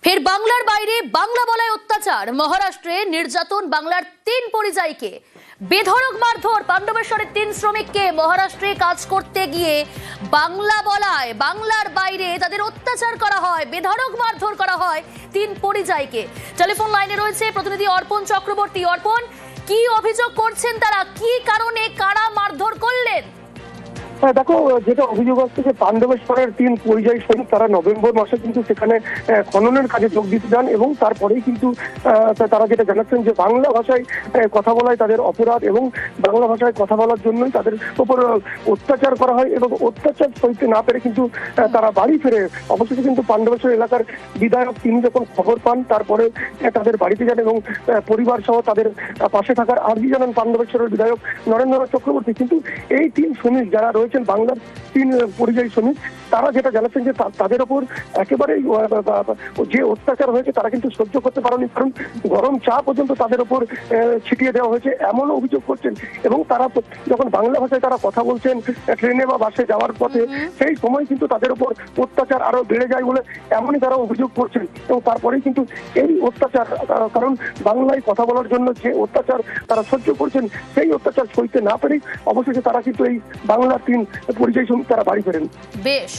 ফের বাংলার বাইরে বাংলা বলায় অত্যাচার। মহারাষ্ট্রে নির্যাতন বাংলার 3 পরিযায়ীকে। বেধড়ক মারধর পাণ্ডবেশ্বরের 3 শ্রমিককে। মহারাষ্ট্রে কাজ করতে গিয়ে বাংলা বলায় বাংলার বাইরে তাদের অত্যাচার করা হয়, বেধড়ক মারধর করা হয় 3 পরিযায়ীকে। টেলিফোন লাইনে রয়েছে প্রতিনিধি অর্পণ চক্রবর্তী। অর্পণ, কি অভিযোগ করছেন তারা, কি কারণে কারা মারধর করলেন? দেখো, যেটা অভিযোগ হচ্ছে যে পাণ্ডবেশ্বরের 3 পরিযায়ী সৈনিক তারা নভেম্বর মাসে কিন্তু সেখানে খননের কাজে যোগ দিতে যান এবং তারপরেই কিন্তু তারা যেটা জানাচ্ছেন যে বাংলা ভাষায় কথা বলায় তাদের অপরাধ এবং বাংলা ভাষায় কথা বলার জন্যই তাদের উপর অত্যাচার করা হয় এবং অত্যাচার সইতে না পেরে কিন্তু তারা বাড়ি ফেরে। অবশেষে কিন্তু পাণ্ডবেশ্বর এলাকার বিধায়ক তিনি যখন খবর পান তারপরে তাদের বাড়িতে যান এবং পরিবার সহ তাদের পাশে থাকার আর্জি জানান পাণ্ডবেশ্বরের বিধায়ক নরেন্দ্রনাথ চক্রবর্তী। কিন্তু এই 3 শ্রমিক যারা রয়েছেন বাংলার 3 পরিযায়ী শ্রমিক, তারা যেটা জানাচ্ছেন যে তাদের ওপর একেবারেই যে অত্যাচার হয়েছে তারা কিন্তু সহ্য করতে পারেনি, কারণ গরম চা পর্যন্ত তাদের ওপর ছিটিয়ে দেওয়া হয়েছে এমন অভিযোগ করছেন। এবং তারা যখন বাংলা ভাষায় তারা কথা বলছেন ট্রেনে বা বাসে যাওয়ার পথে, সেই সময় কিন্তু তাদের ওপর অত্যাচার আরো বেড়ে যায় বলে এমনই তারা অভিযোগ করছেন। এবং তারপরেই কিন্তু এই অত্যাচার, কারণ বাংলায় কথা বলার জন্য যে অত্যাচার তারা সহ্য করছেন, সেই অত্যাচার সইতে না পেরে অবশেষে তারা কিন্তু এই বাংলার 3 পরিযায়ী শ্রমিক তারা বাড়ি ফেরেন। বেশ,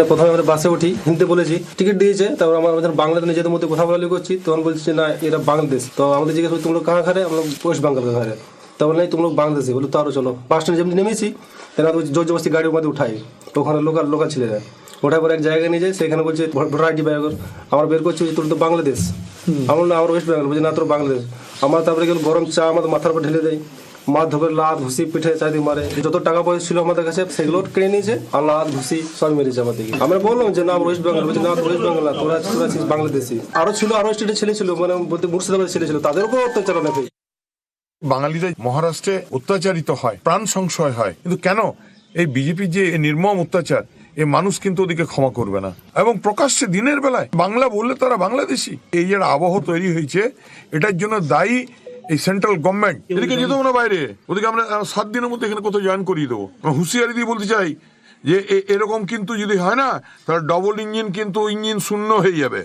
প্রথমে আমরা বাসে উঠি, হিন্দি বলেছি, টিকিট দিয়েছে। তারপর আমরা বাংলাতে নিজেদের মধ্যে কথা বলা করছি, তখন বলছি না এরা বাংলাদেশ। তো আমাদের জিজ্ঞেস করি তোমরা কাহা খারে, আমরা ওয়েস্ট বেঙ্গল কা খারে। তখন নাই তোমরা বাংলাদেশে, বলে তো আরো চলো। বাস স্ট্যান্ডে যেমনি নেমেছি তেনা জোর জবরদস্তি গাড়ির মধ্যে উঠাই, ওখানে লোকাল ছেলেরা ওঠার পর এক জায়গায় নিয়ে যায়, সেখানে বলছে ভোটার আইডি বের কর। আমরা বের করছি তোর তো বাংলাদেশ, আমরা না আমরা ওয়েস্ট বেঙ্গল, বলছি না তোর বাংলাদেশ। আমরা তারপরে গেল গরম চা আমাদের মাথার উপর ঢেলে দেয়, মাছ ধরে লাত ঘুষি পিঠে চারিদিকে মারে। যত টাকা পয়সা ছিল আমাদের কাছে সেগুলো কেড়ে নিয়েছে, আর লাত ঘুষি সব মেরেছে আমাদেরকে। আমরা বললাম যে না ওয়েস্ট বেঙ্গল, বলছি না ওয়েস্ট বেঙ্গল না, তোরা বাংলাদেশি। আরো ছিল, আরো স্টেটের ছেলে ছিল, মানে বলতে মুর্শিদাবাদের ছেলে ছিল, তাদের উপর অত্যাচার অনেক। বাঙালিরা মহারাষ্ট্রে অত্যাচারিত হয়, প্রাণ সংশয় হয়, কিন্তু কেন এই বিজেপির যে নির্মম অত্যাচার, এই মানুষ কিন্তু ওদিকে ক্ষমা করবে না। এবং প্রকাশ্যে দিনের বেলায় বাংলা বললে তারা বাংলাদেশি। এই যে আবহ তৈরি হয়েছে, এটার জন্য দায়ী এই সেন্ট্রাল গভর্নমেন্ট। এদিকে যেতে না বাইরে, ওদিকে আমরা 7 দিনের মধ্যে এখানে কোথাও জয়েন করিয়ে দেবো। হুঁশিয়ারি দিয়ে বলতে চাই যে এরকম কিন্তু যদি হয় না, তাহলে ডবল ইঞ্জিন কিন্তু ইঞ্জিন শূন্য হয়ে যাবে।